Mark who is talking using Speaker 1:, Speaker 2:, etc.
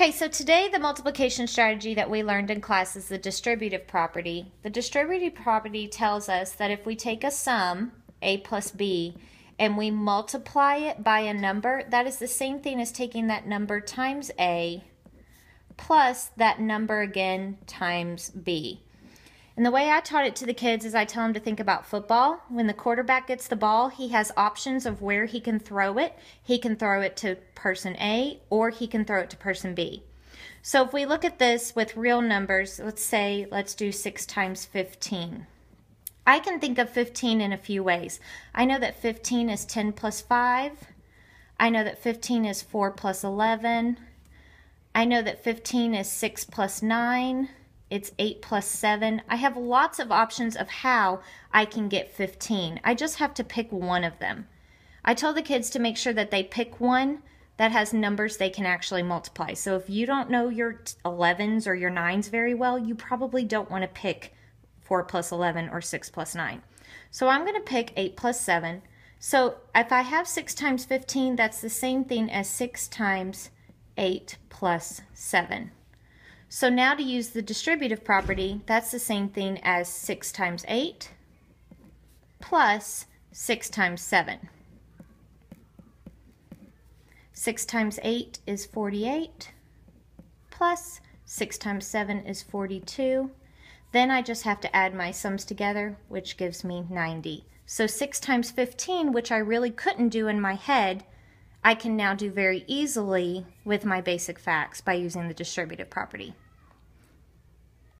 Speaker 1: Okay, so today the multiplication strategy that we learned in class is the distributive property. The distributive property tells us that if we take a sum, a plus b, and we multiply it by a number, that is the same thing as taking that number times a plus that number again times b. And the way I taught it to the kids is I tell them to think about football. When the quarterback gets the ball, he has options of where he can throw it. He can throw it to person A or he can throw it to person B. So if we look at this with real numbers, let's do 6 times 15. I can think of 15 in a few ways. I know that 15 is 10 plus 5. I know that 15 is 4 plus 11. I know that 15 is 6 plus 9. It's 8 plus 7. I have lots of options of how I can get 15. I just have to pick one of them. I tell the kids to make sure that they pick one that has numbers they can actually multiply. So if you don't know your 11s or your 9s very well, you probably don't want to pick 4 plus 11 or 6 plus 9. So I'm going to pick 8 plus 7. So if I have 6 times 15, that's the same thing as 6 times 8 plus 7. So now to use the distributive property, that's the same thing as 6 times 8 plus 6 times 7. 6 times 8 is 48 plus 6 times 7 is 42. Then I just have to add my sums together, which gives me 90. So 6 times 15, which I really couldn't do in my head, I can now do very easily with my basic facts by using the distributive property.